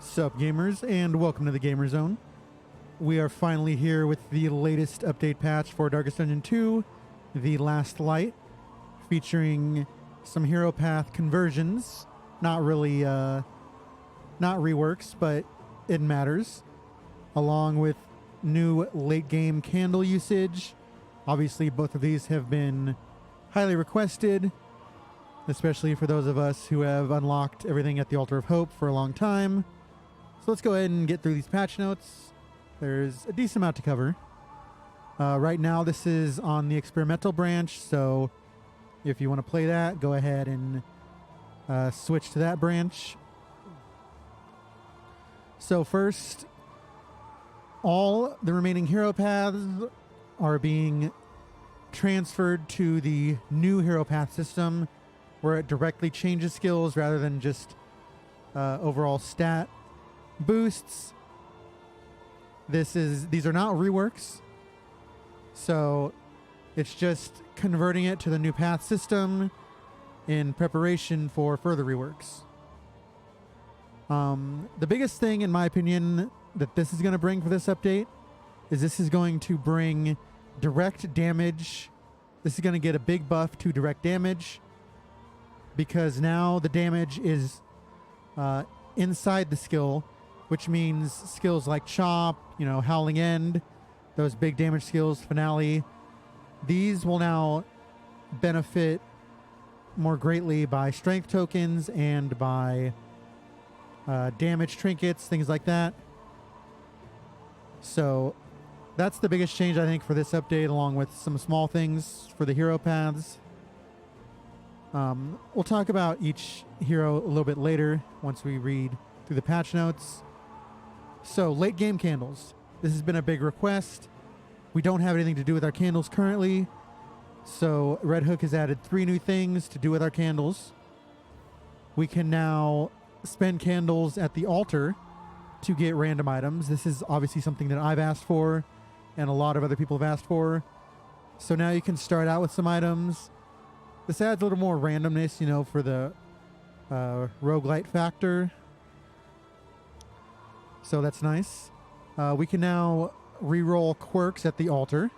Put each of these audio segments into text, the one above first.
Sup gamers, and welcome to the Gamer Zone. We are finally here with the latest update patch for Darkest Dungeon 2, The Last Light, featuring some hero path conversions. Not really, not reworks, but it matters. Along with new late game candle usage. Obviously, both of these have been highly requested, especially for those of us who have unlocked everything at the Altar of Hope for a long time. So let's go ahead and get through these patch notes. There's a decent amount to cover. Right now, this is on the experimental branch, so if you want to play that, go ahead and switch to that branch. So first, all the remaining hero paths are being transferred to the new hero path system, where it directly changes skills rather than just overall stat boosts. These are not reworks, so it's just converting it to the new path system in preparation for further reworks. The biggest thing, in my opinion, that this is going to bring for this update is this is going to bring direct damage. This is going to get a big buff to direct damage, because now the damage is inside the skill, which means skills like Chop, Howling End, those big damage skills, Finale, these will now benefit more greatly by strength tokens and by damage trinkets, things like that. So that's the biggest change, I think, for this update, along with some small things for the hero paths. We'll talk about each hero a little bit later once we read through the patch notes. So, late game candles. This has been a big request. We don't have anything to do with our candles currently, so Red Hook has added 3 new things to do with our candles. We can now spend candles at the altar to get random items. This is obviously something that I've asked for, and a lot of other people have asked for. So now you can start out with some items. This adds a little more randomness, for the roguelite factor. So that's nice. We can now reroll quirks at the altar.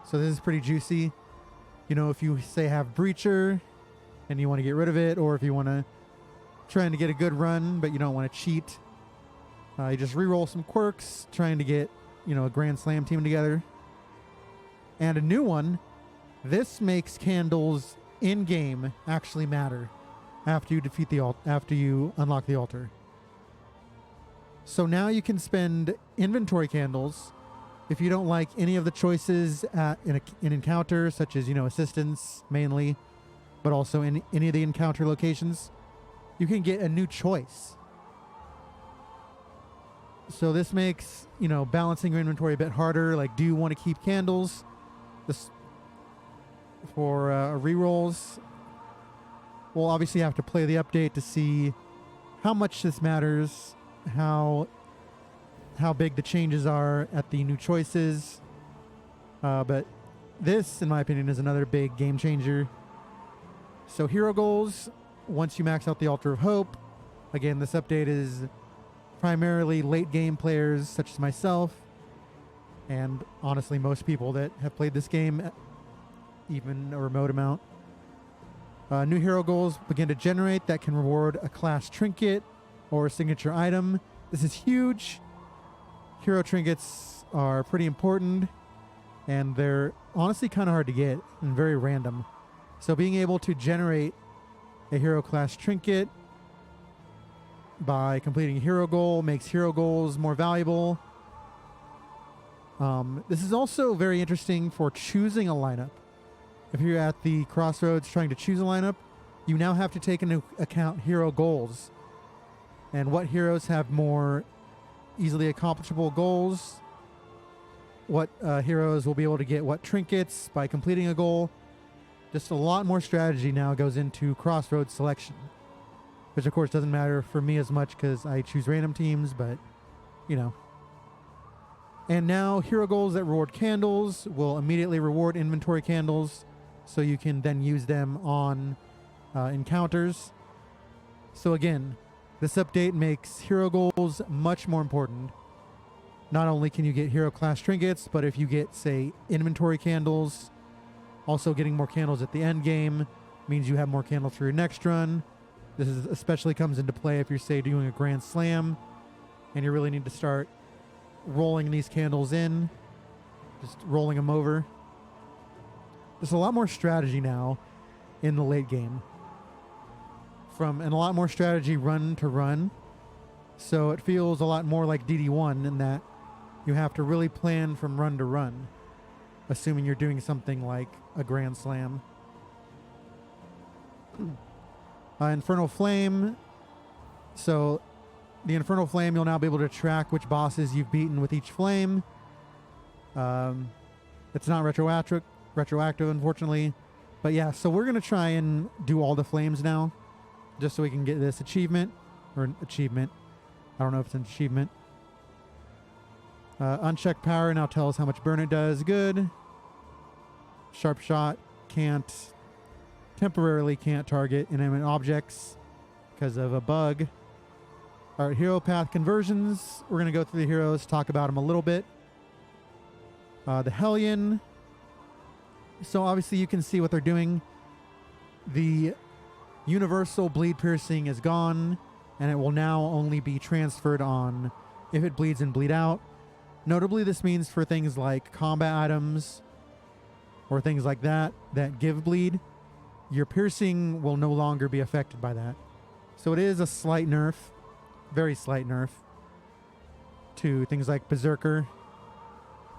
So this is pretty juicy. If you say have Breacher and you want to get rid of it, or if you want to trying to get a good run but you don't want to cheat, you just reroll some quirks, trying to get a Grand Slam team together. And a new one, this makes candles in game actually matter after you defeat after you unlock the altar. So now you can spend inventory candles if you don't like any of the choices in an encounter, such as assistance mainly, but also in any of the encounter locations. You can get a new choice. So this makes balancing your inventory a bit harder. Like, do you want to keep candles this for rerolls? We'll obviously have to play the update to see how much this matters, how big the changes are at the new choices. But this, in my opinion, is another big game changer. So hero goals, once you max out the Altar of Hope, again, this update is primarily late game players such as myself, and honestly most people that have played this game even a remote amount. New hero goals begin to generate that can reward a class trinket or a signature item. This is huge. Hero trinkets are pretty important, and they're honestly kind of hard to get and very random. So being able to generate a hero class trinket by completing a hero goal makes hero goals more valuable. This is also very interesting for choosing a lineup. If you're at the crossroads trying to choose a lineup, you now have to take into account hero goals and what heroes have more easily accomplishable goals, what heroes will be able to get what trinkets by completing a goal. Just a lot more strategy now goes into crossroads selection, which of course doesn't matter for me as much because I choose random teams, but And now hero goals that reward candles will immediately reward inventory candles, so you can then use them on encounters. So again, This update makes hero goals much more important. Not only can you get hero class trinkets, but if you get, say, inventory candles, also getting more candles at the end game means you have more candles for your next run. This is especially comes into play if you're, say, doing a Grand Slam and you really need to start rolling these candles in, just rolling them over. There's a lot more strategy now in the late game, and a lot more strategy run to run. So it feels a lot more like DD1 in that you have to really plan from run to run, assuming you're doing something like a Grand Slam. Infernal Flame. So the Infernal Flame, you'll now be able to track which bosses you've beaten with each flame. It's not retroactive, unfortunately. But yeah, so we're going to try and do all the flames now, just so we can get this achievement. Or an achievement. I don't know if it's an achievement. Unchecked power now tells how much burn it does. Good. Sharp shot temporarily can't target inanimate objects because of a bug. All right, hero path conversions. We're going to go through the heroes, talk about them a little bit. The Hellion. So obviously you can see what they're doing. The universal bleed piercing is gone, and it will now only be transferred on if it bleeds and bleed out. Notably, this means for things like combat items or things like that give bleed, your piercing will no longer be affected by that. So it is a slight nerf, very slight nerf, to things like Berserker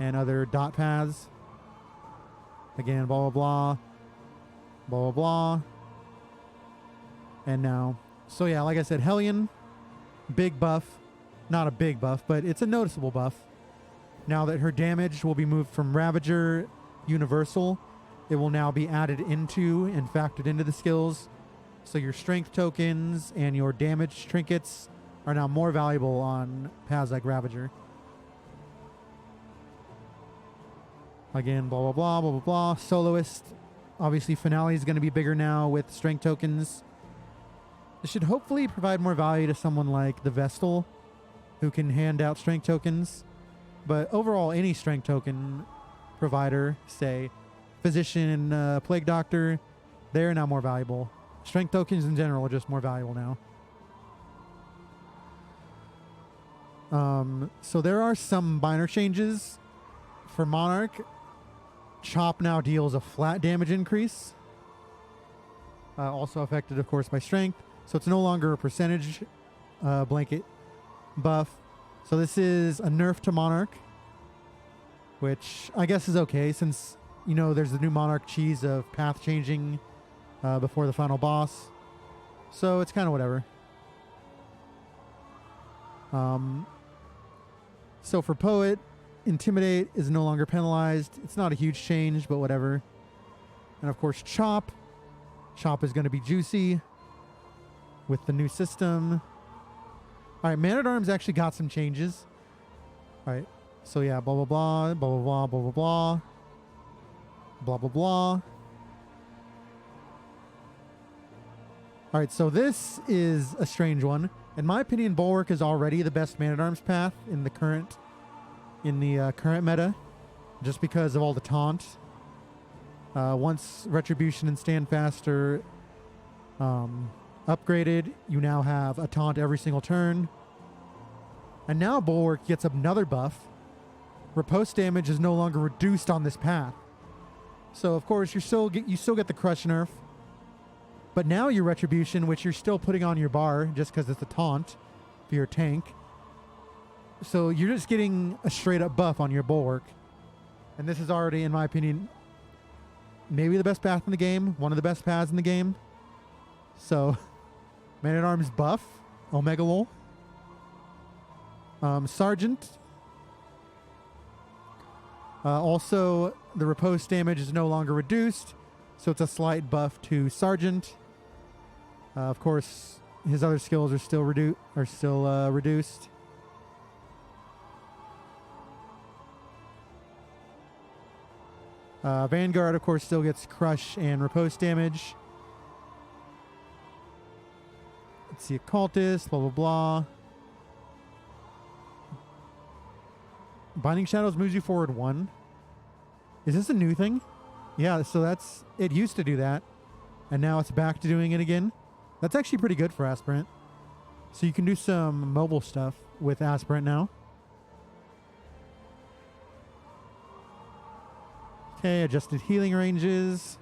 and other dot paths. Again, blah, blah, blah, blah, blah, blah. And now, so yeah, like I said, Hellion, big buff. Not a big buff, but it's a noticeable buff. Now that her damage will be moved from Ravager Universal, it will now be added into and factored into the skills. So your strength tokens and your damage trinkets are now more valuable on paths like Ravager. Again, blah, blah, blah, blah, blah, blah. Soloist. Obviously, Finale is going to be bigger now with strength tokens. This should hopefully provide more value to someone like the Vestal, who can hand out strength tokens. But overall, any strength token provider, say Physician and Plague Doctor, they're now more valuable. Strength tokens in general are just more valuable now. So there are some minor changes. For Monarch, Chop now deals a flat damage increase. Also affected, of course, by strength. So it's no longer a percentage blanket buff. So this is a nerf to Monarch, which I guess is okay since, you know, there's the new Monarch cheese of path changing before the final boss. So it's kind of whatever. So for Poet, Intimidate is no longer penalized. It's not a huge change, but whatever. And of course, Chop. Chop is going to be juicy with the new system. All right, Man-at-Arms actually got some changes. All right, so yeah, blah, blah, blah, blah, blah, blah, blah, blah, blah, blah, blah. All right, so this is a strange one. In my opinion, Bulwark is already the best Man-at-Arms path in the current meta, just because of all the taunt. Once Retribution and Stand Faster upgraded, you now have a taunt every single turn. And now Bulwark gets another buff. Riposte damage is no longer reduced on this path. So of course you still get the crush nerf. But now your Retribution, which you're still putting on your bar just because it's a taunt for your tank. So you're just getting a straight up buff on your Bulwark. And this is already, in my opinion, maybe the best path in the game. One of the best paths in the game. So, Man-at-Arms buff. Omega lol. Sergeant. Also, the riposte damage is no longer reduced. So it's a slight buff to Sergeant. Of course, his other skills are still reduced. Vanguard, of course, still gets crush and riposte damage. Let's see, occultist, blah, blah, blah. Binding Shadows moves you forward 1. Is this a new thing? Yeah, so that's... It used to do that, and now it's back to doing it again. That's actually pretty good for Aspirant. So you can do some mobile stuff with Aspirant now. Okay, adjusted healing ranges.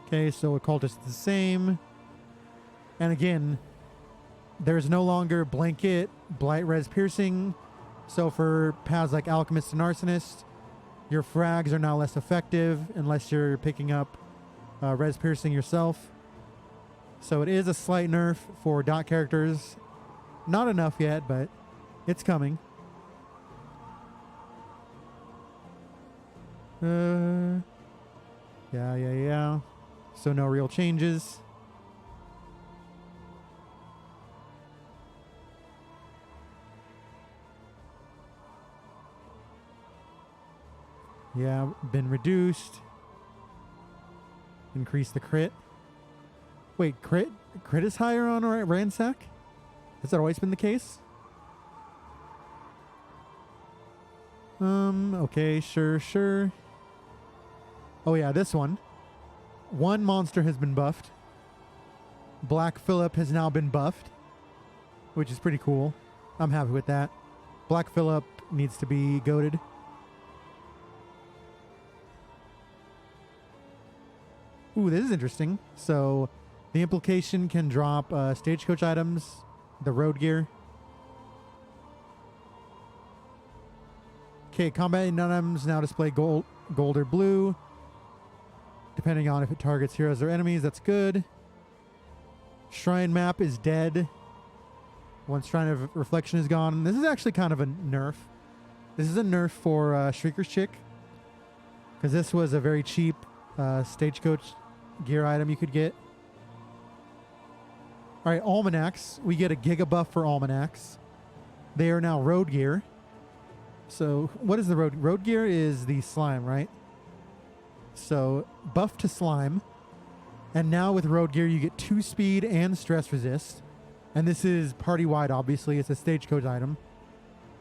Okay, so occultist is the same. And again, there's no longer blanket blight res piercing. So for paths like alchemist and arsonist, your frags are now less effective unless you're picking up res piercing yourself. So it is a slight nerf for dot characters. Not enough yet, but it's coming. Yeah. So no real changes. Yeah, been reduced. Increase the crit. Wait, crit is higher on Ransack? Has that always been the case? Okay, sure. Oh yeah, this one. One monster has been buffed. Black Phillip has now been buffed, which is pretty cool. I'm happy with that. Black Phillip needs to be goated. Ooh, this is interesting. So the implication can drop stagecoach items, the road gear. Okay, combat items now display gold or blue, depending on if it targets heroes or enemies. That's good. Shrine map is dead once Shrine of Reflection is gone. This is actually kind of a nerf. This is a nerf for Shrieker's Chick, because this was a very cheap stagecoach gear item you could get. All right, Almanacs. We get a Giga buff for Almanacs. They are now road gear. So what is the road gear? Is the slime, right? So buff to slime. And now with road gear, you get 2 speed and stress resist. And this is party wide, obviously. It's a stagecoach item.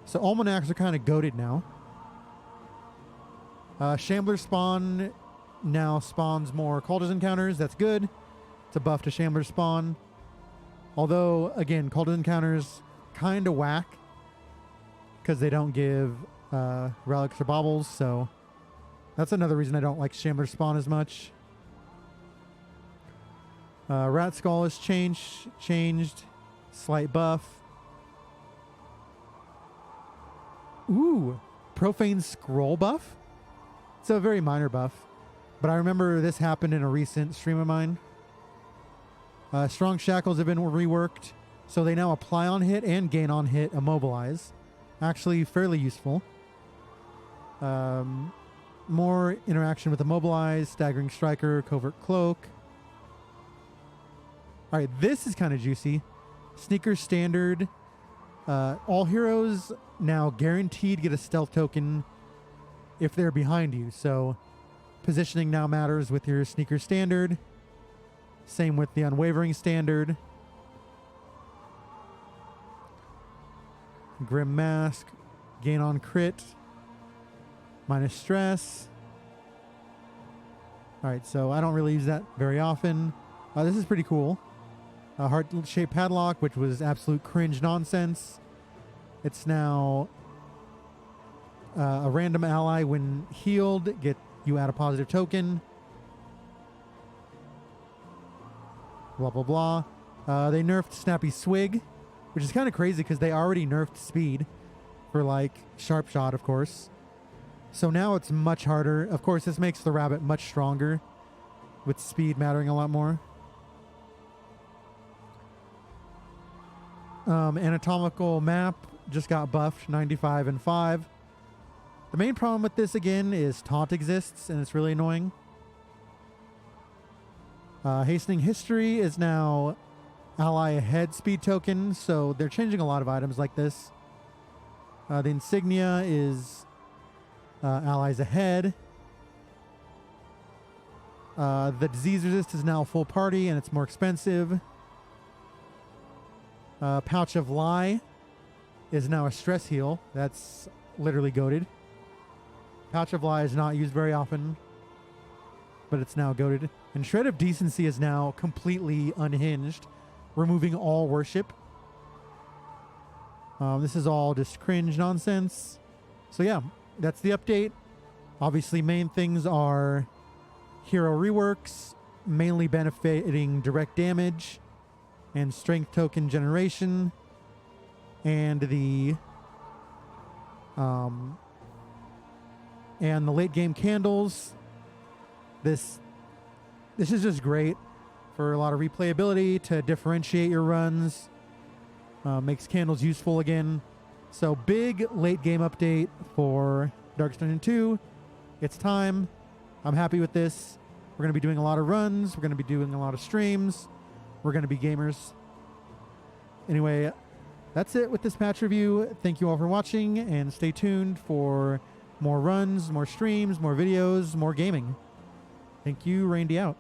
So Almanacs are kind of goated now. Shambler spawn now spawns more cultist encounters. That's good. It's a buff to Shambler spawn. Although, again, cultist encounters kind of whack, because they don't give relics or baubles, so that's another reason I don't like Shambler spawn as much. Rat Skull is changed. Slight buff. Ooh, Profane Scroll buff? It's a very minor buff, but I remember this happened in a recent stream of mine. Strong Shackles have been reworked, so they now apply on hit and gain on hit immobilize. Actually fairly useful. More interaction with immobilize, staggering striker, covert cloak. All right, this is kind of juicy. Sneaker standard. All heroes now guaranteed get a stealth token if they're behind you. So positioning now matters with your sneaker standard. Same with the unwavering standard. Grim Mask, gain on crit, minus stress. All right, so I don't really use that very often. This is pretty cool. Heart-shaped padlock, which was absolute cringe nonsense. It's now a random ally when healed, you add a positive token. Blah, blah, blah. They nerfed Snappy Swig, which is kind of crazy because they already nerfed speed for like Sharp Shot, of course. So now it's much harder. Of course, this makes the rabbit much stronger, with speed mattering a lot more. Anatomical map just got buffed, 95 and 5. The main problem with this again is taunt exists, and it's really annoying. Hastening History is now ally ahead speed token, so they're changing a lot of items like this. The insignia is Allies ahead. The disease resist is now full party and it's more expensive. Pouch of Lie is now a stress heal. That's literally goated. Pouch of Lie is not used very often, but it's now goated. And Shred of Decency is now completely unhinged, removing all worship. This is all just cringe nonsense. So yeah, that's the update. Obviously, main things are hero reworks, mainly benefiting direct damage and strength token generation, and the late game candles. This is just great for a lot of replayability to differentiate your runs. Makes candles useful again. So big late game update for Darkest Dungeon 2. It's time. I'm happy with this. We're going to be doing a lot of runs. We're going to be doing a lot of streams. We're going to be gamers. Anyway, that's it with this patch review. Thank you all for watching, and stay tuned for more runs, more streams, more videos, more gaming. Thank you. Randy out.